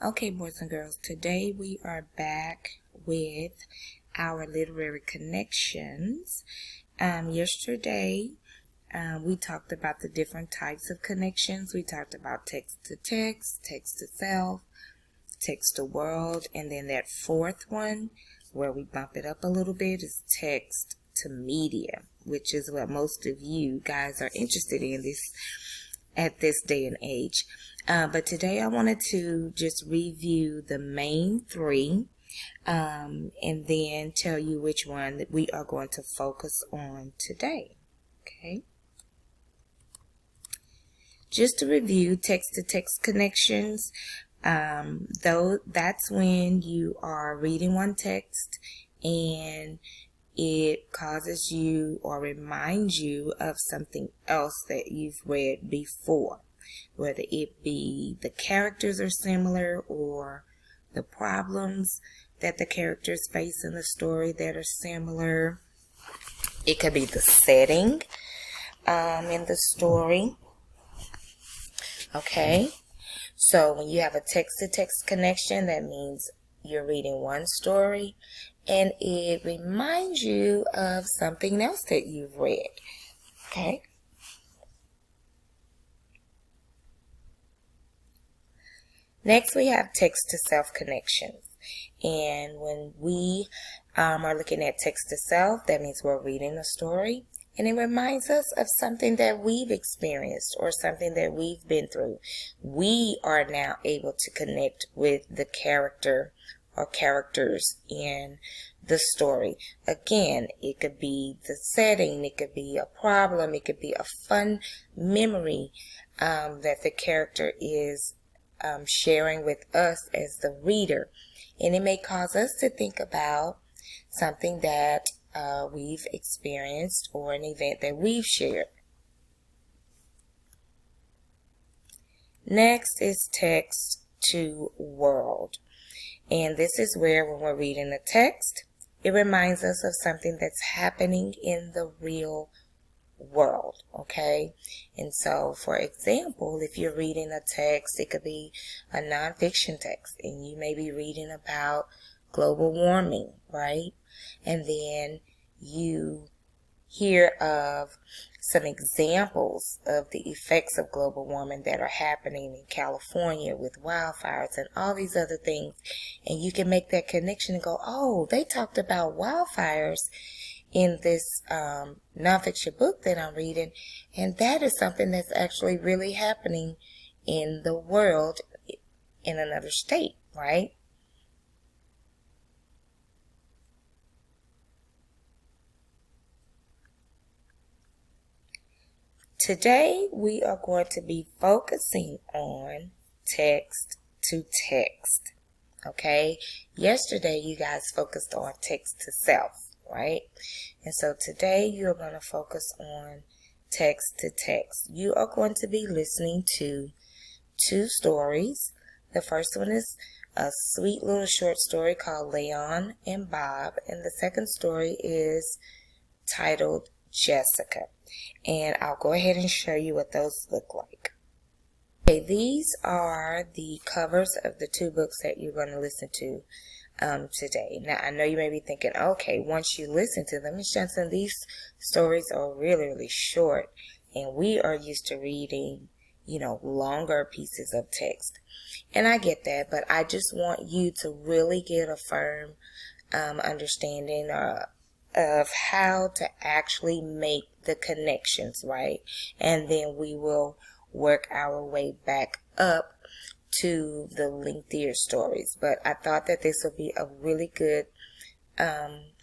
Okay, boys and girls, today we are back with our literary connections. Yesterday, we talked about the different types of connections. We talked about text to text, text to self, text to world, and then that fourth one, where we bump it up a little bit, is text to media, which is what most of you guys are interested in at this day and age. But today I wanted to just review the main three and then tell you which one that we are going to focus on today. Okay. Just to review text-to-text connections, though that's when you are reading one text and it causes you or reminds you of something else that you've read before, whether it be the characters are similar or the problems that the characters face in the story that are similar. It could be the setting in the story. Okay, so when you have a text-to-text connection, that means you're reading one story and it reminds you of something else that you've read. Okay. Next, we have text-to-self connections. And when we are looking at text-to-self, that means we're reading a story and it reminds us of something that we've experienced or something that we've been through. We are now able to connect with the character or characters in the story. Again, it could be the setting, it could be a problem, it could be a fun memory that the character is sharing with us as the reader. And it may cause us to think about something that we've experienced or an event that we've shared. Next is text to world. And this is where when we're reading a text, it reminds us of something that's happening in the real world, okay? And so, for example, if you're reading a text, it could be a nonfiction text, and you may be reading about global warming, right? And then you hear of some examples of the effects of global warming that are happening in California with wildfires and all these other things, and you can make that connection and go, oh, they talked about wildfires in this nonfiction book that I'm reading, and that is something that's actually really happening in the world in another state, right? Today we are going to be focusing on text to text, okay? Yesterday you guys focused on text to self, right? And so today you're going to focus on text to text. You are going to be listening to two stories. The first one is a sweet little short story called Leon and Bob, and the second story is titled Jessica. And I'll go ahead and show you what those look like. Okay, these are the covers of the two books that you're going to listen to today. Now, I know you may be thinking, okay, once you listen to them, Ms. Johnson, these stories are really, really short, and we are used to reading, longer pieces of text. And I get that, but I just want you to really get a firm understanding of how to actually make the connections, right? And then we will work our way back up to the lengthier stories. But I thought that this would be a really good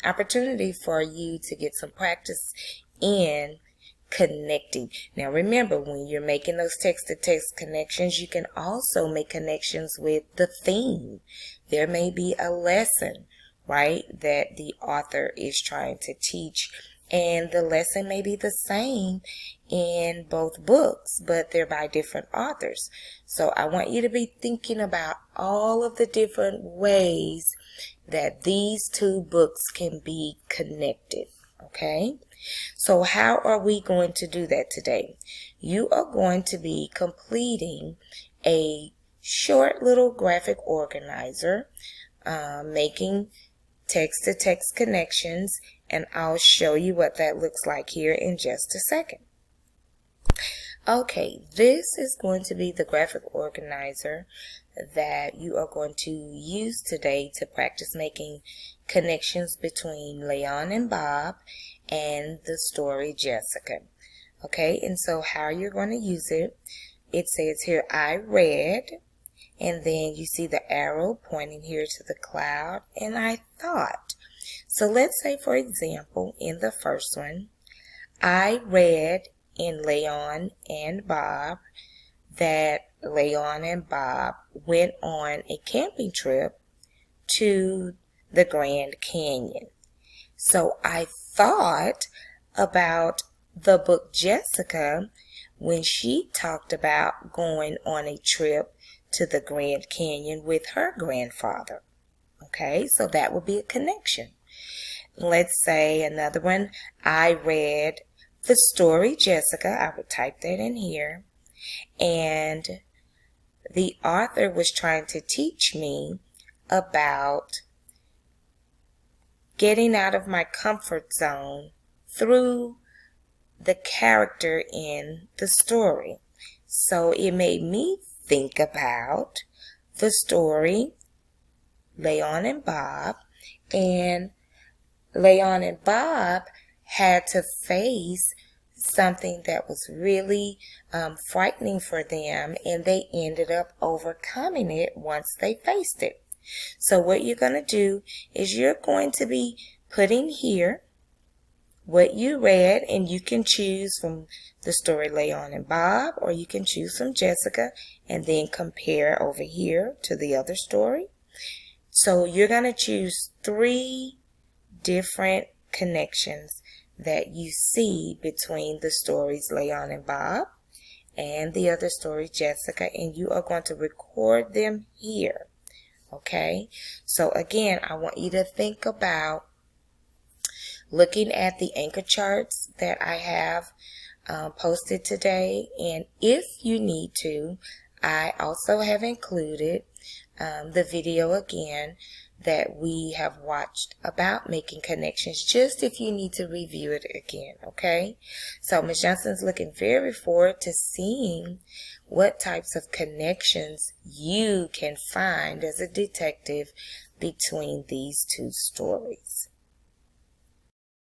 opportunity for you to get some practice in connecting. Now remember, when you're making those text-to-text connections, you can also make connections with the theme. There may be a lesson, right, that the author is trying to teach, and the lesson may be the same in both books, but they're by different authors. So I want you to be thinking about all of the different ways that these two books can be connected, okay? So how are we going to do that today? You are going to be completing a short little graphic organizer, making text-to-text connections, and I'll show you what that looks like here in just a second. Okay, this is going to be the graphic organizer that you are going to use today to practice making connections between Leon and Bob and the story Jessica. Okay, and so how you're going to use it, it says here, I read, and then you see the arrow pointing here to the cloud, and I thought. So let's say, for example, in the first one, I read in Leon and Bob that Leon and Bob went on a camping trip to the Grand Canyon. So I thought about the book Jessica when she talked about going on a trip to the Grand Canyon with her grandfather. Okay, so that would be a connection. Let's say another one, I read the story Jessica, I would type that in here, and the author was trying to teach me about getting out of my comfort zone through the character in the story. So it made me think about the story Leon and Bob, and Leon and Bob had to face something that was really frightening for them, and they ended up overcoming it once they faced it. So what you're going to do is you're going to be putting here what you read, and you can choose from the story Leon and Bob, or you can choose from Jessica and then compare over here to the other story. So you're going to choose 3 different connections that you see between the stories Leon and Bob and the other story Jessica, and you are going to record them here. Okay, so again, I want you to think about looking at the anchor charts that I have posted today, and if you need to, I also have included the video again that we have watched about making connections, just if you need to review it again. Okay, so Ms. Johnson's looking very forward to seeing what types of connections you can find as a detective between these 2 stories.